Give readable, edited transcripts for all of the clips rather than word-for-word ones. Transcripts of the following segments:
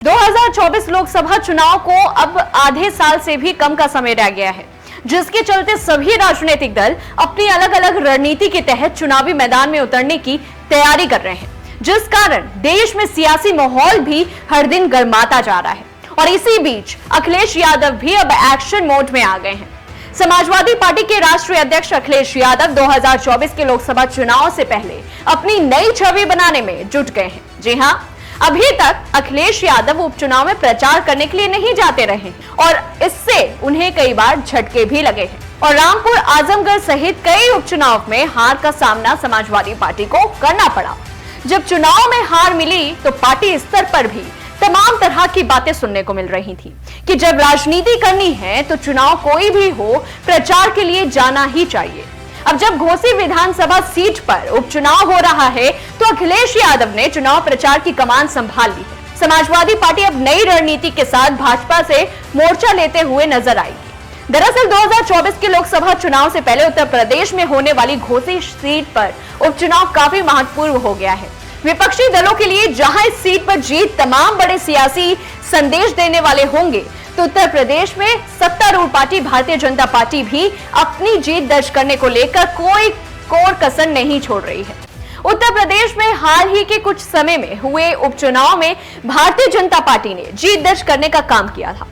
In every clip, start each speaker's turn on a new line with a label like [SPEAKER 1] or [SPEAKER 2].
[SPEAKER 1] 2024 लोकसभा चुनाव को अब आधे साल से भी कम का समय रह गया है, जिसके चलते सभी राजनीतिक दल अपनी अलग अलग रणनीति के तहत चुनावी मैदान में उतरने की तैयारी कर रहे हैं, जिस कारण देश में सियासी माहौल भी हर दिन गर्माता जा रहा है। और इसी बीच अखिलेश यादव भी अब एक्शन मोड में आ गए हैं। समाजवादी पार्टी के राष्ट्रीय अध्यक्ष अखिलेश यादव 2024 के लोकसभा चुनाव से पहले अपनी नई छवि बनाने में जुट गए हैं। जी हां, अभी तक अखिलेश यादव उपचुनाव में प्रचार करने के लिए नहीं जाते रहे और इससे उन्हें कई बार झटके भी लगे हैं और रामपुर, आजमगढ़ सहित कई उपचुनाव में हार का सामना समाजवादी पार्टी को करना पड़ा। जब चुनाव में हार मिली तो पार्टी स्तर पर भी तमाम तरह की बातें सुनने को मिल रही थी कि जब राजनीति करनी है तो चुनाव कोई भी हो, प्रचार के लिए जाना ही चाहिए। अब जब घोसी विधानसभा सीट पर उपचुनाव हो रहा है तो अखिलेश यादव ने चुनाव प्रचार की कमान संभाल ली है। समाजवादी पार्टी अब नई रणनीति के साथ भाजपा से मोर्चा लेते हुए नजर आएगी। दरअसल 2024 के लोकसभा चुनाव से पहले उत्तर प्रदेश में होने वाली घोसी सीट पर उपचुनाव काफी महत्वपूर्ण हो गया है। विपक्षी दलों के लिए जहां इस सीट पर जीत तमाम बड़े सियासी संदेश देने वाले होंगे, तो उत्तर प्रदेश में सत्तारूढ़ पार्टी भारतीय जनता पार्टी भी अपनी जीत दर्ज करने को लेकर कोई कोर कसर नहीं छोड़ रही है। उत्तर प्रदेश में हाल ही के कुछ समय में हुए उपचुनाव में भारतीय जनता पार्टी ने जीत दर्ज करने का काम किया था।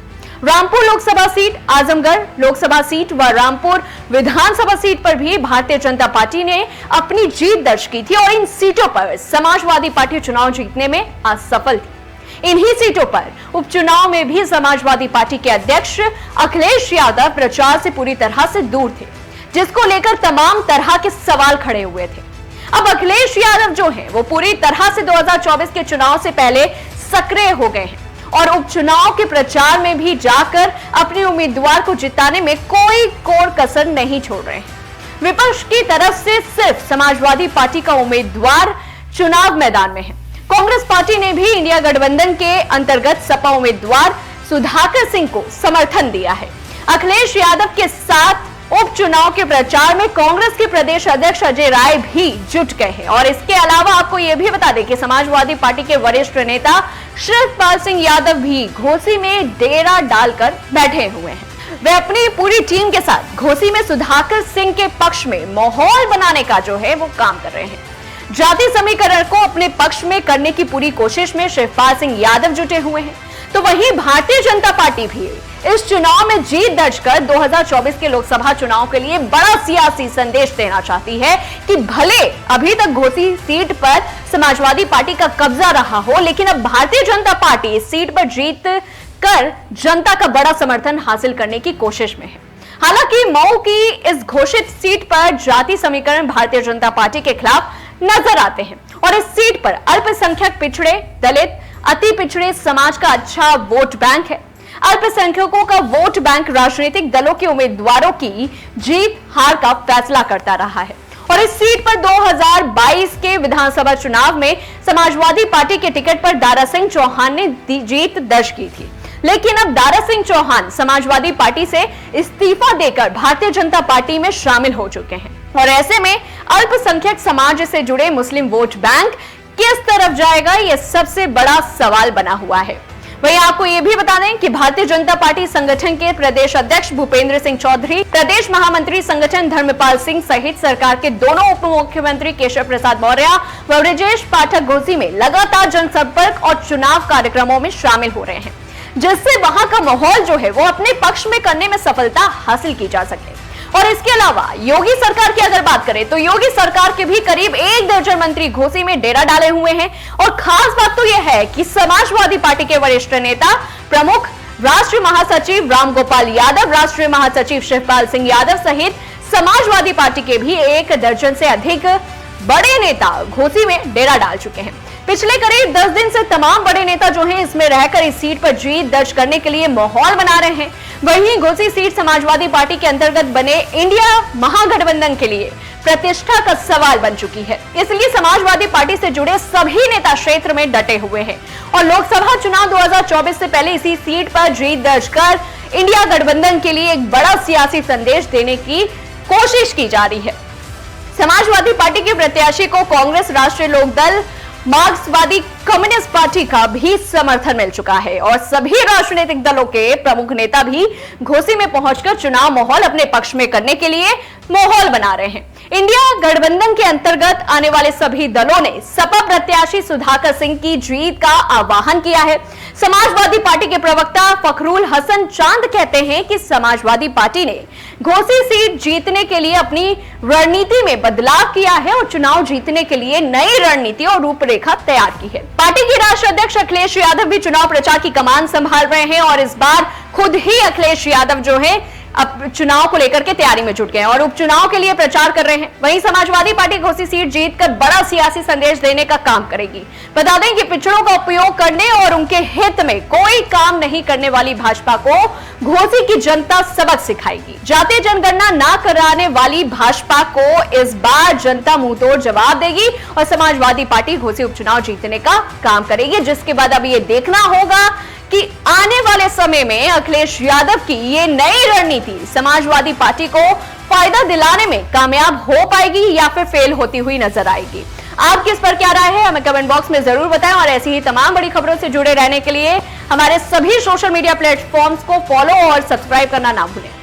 [SPEAKER 1] रामपुर लोकसभा सीट, आजमगढ़ लोकसभा सीट व रामपुर विधानसभा सीट पर भी भारतीय जनता पार्टी ने अपनी जीत दर्ज की थी और इन सीटों पर समाजवादी पार्टी चुनाव जीतने में असफल थी। इन्हीं सीटों पर उपचुनाव में भी समाजवादी पार्टी के अध्यक्ष अखिलेश यादव प्रचार से पूरी तरह से दूर थे, जिसको लेकर तमाम तरह के सवाल खड़े हुए थे। अब अखिलेश यादव जो हैं, वो पूरी तरह से 2024 के चुनाव से पहले सक्रिय हो गए हैं और उपचुनाव के प्रचार में भी जाकर अपने उम्मीदवार को जिताने में कोई कोर कसर नहीं छोड़ रहे हैं। विपक्ष की तरफ से सिर्फ समाजवादी पार्टी का उम्मीदवार चुनाव मैदान में है। कांग्रेस पार्टी ने भी इंडिया गठबंधन के अंतर्गत सपा उम्मीदवार सुधाकर सिंह को समर्थन दिया है। अखिलेश यादव के साथ उपचुनाव के प्रचार में कांग्रेस के प्रदेश अध्यक्ष अजय राय भी जुट गए हैं और इसके अलावा आपको यह भी बता दें कि समाजवादी पार्टी के वरिष्ठ नेता शिवपाल सिंह यादव भी घोसी में डेरा डालकर बैठे हुए हैं। वे अपनी पूरी टीम के साथ घोसी में सुधाकर सिंह के पक्ष में माहौल बनाने का जो है वो काम कर रहे हैं। जाति समीकरण को अपने पक्ष में करने की पूरी कोशिश में शिवपाल सिंह यादव जुटे हुए हैं, तो वहीं भारतीय जनता पार्टी भी इस चुनाव में जीत दर्ज कर 2024 के लोकसभा चुनाव के लिए बड़ा सियासी संदेश देना चाहती है कि भले अभी तक घोसी सीट पर समाजवादी पार्टी का कब्जा रहा हो, लेकिन अब भारतीय जनता पार्टी इस सीट पर जीत कर जनता का बड़ा समर्थन हासिल करने की कोशिश में है। हालांकि मऊ की इस घोषित सीट पर जाति समीकरण भारतीय जनता पार्टी के खिलाफ नजर आते हैं और इस सीट पर अल्पसंख्यक, पिछड़े, दलित, अति पिछड़े समाज का अच्छा वोट बैंक है। अल्पसंख्यकों का वोट बैंक राजनीतिक दलों के उम्मीदवारों की जीत हार का फैसला करता रहा है और इस सीट पर 2022 के विधानसभा चुनाव में समाजवादी पार्टी के टिकट पर दारा सिंह चौहान ने जीत दर्ज की थी, लेकिन अब दारा सिंह चौहान समाजवादी पार्टी से इस्तीफा देकर भारतीय जनता पार्टी में शामिल हो चुके हैं और ऐसे में अल्पसंख्यक समाज से जुड़े मुस्लिम वोट बैंक किस तरफ जाएगा, यह सबसे बड़ा सवाल बना हुआ है। वहीं आपको यह भी बता दें कि भारतीय जनता पार्टी संगठन के प्रदेश अध्यक्ष भूपेंद्र सिंह चौधरी, प्रदेश महामंत्री संगठन धर्मपाल सिंह सहित सरकार के दोनों उप मुख्यमंत्री केशव प्रसाद मौर्य व ब्रजेश पाठक घोसी में लगातार जनसंपर्क और चुनाव कार्यक्रमों में शामिल हो रहे हैं, जिससे वहां का माहौल जो है वो अपने पक्ष में करने में सफलता हासिल की जा सके। और इसके अलावा योगी सरकार की अगर बात करें तो योगी सरकार के भी करीब 1 दर्जन मंत्री घोसी में डेरा डाले हुए हैं और खास बात तो यह है कि समाजवादी पार्टी के वरिष्ठ नेता प्रमुख राष्ट्रीय महासचिव रामगोपाल यादव, राष्ट्रीय महासचिव शिवपाल सिंह यादव सहित समाजवादी पार्टी के भी 1 दर्जन से अधिक बड़े नेता घोसी में डेरा डाल चुके हैं। पिछले करीब 10 दिन से तमाम बड़े नेता जो हैं इसमें रहकर इस सीट पर जीत दर्ज करने के लिए माहौल बना रहे हैं। वहीं घोसी सीट समाजवादी पार्टी के अंतर्गत बने इंडिया महागठबंधन के लिए प्रतिष्ठा का सवाल बन चुकी है, इसलिए समाजवादी पार्टी से जुड़े सभी नेता क्षेत्र में डटे हुए हैं और लोकसभा चुनाव 2024 से पहले इसी सीट पर जीत दर्ज कर इंडिया गठबंधन के लिए एक बड़ा सियासी संदेश देने की कोशिश की जा रही है। समाजवादी पार्टी के प्रत्याशी को कांग्रेस, राष्ट्रीय लोकदल मार्क्सवादी कम्युनिस्ट पार्टी का भी समर्थन मिल चुका है और सभी राजनीतिक दलों के प्रमुख नेता भी घोसी में पहुंचकर चुनाव माहौल अपने पक्ष में करने के लिए माहौल बना रहे हैं। इंडिया गठबंधन के अंतर्गत आने वाले सभी दलों ने सपा प्रत्याशी सुधाकर सिंह की जीत का आह्वान किया है। समाजवादी पार्टी के प्रवक्ता फखरुल हसन चांद कहते हैं कि समाजवादी पार्टी ने घोसी सीट जीतने के लिए अपनी रणनीति में बदलाव किया है और चुनाव जीतने के लिए नई रणनीति और रूपरेखा तैयार की है। पार्टी के राष्ट्रीय अध्यक्ष अखिलेश यादव भी चुनाव प्रचार की कमान संभाल रहे हैं और इस बार खुद ही अखिलेश यादव जो है अब चुनाव को लेकर के तैयारी में जुट गए हैं और उपचुनाव के लिए प्रचार कर रहे हैं। वहीं समाजवादी पार्टी घोसी सीट जीतकर बड़ा सियासी संदेश देने का काम करेगी। बता दें कि पिछड़ों का उपयोग करने और उनके हित में कोई काम नहीं करने वाली भाजपा को घोसी की जनता सबक सिखाएगी। जातीय जनगणना ना कराने वाली भाजपा को इस बार जनता मुंहतोड़ जवाब देगी और समाजवादी पार्टी घोसी उपचुनाव जीतने का काम करेगी, जिसके बाद अब ये देखना होगा कि आने वाले समय में अखिलेश यादव की ये नई रणनीति समाजवादी पार्टी को फायदा दिलाने में कामयाब हो पाएगी या फिर फेल होती हुई नजर आएगी। आपकी इस पर क्या राय है हमें कमेंट बॉक्स में जरूर बताएं और ऐसी ही तमाम बड़ी खबरों से जुड़े रहने के लिए हमारे सभी सोशल मीडिया प्लेटफॉर्म्स को फॉलो और सब्सक्राइब करना ना भूलें।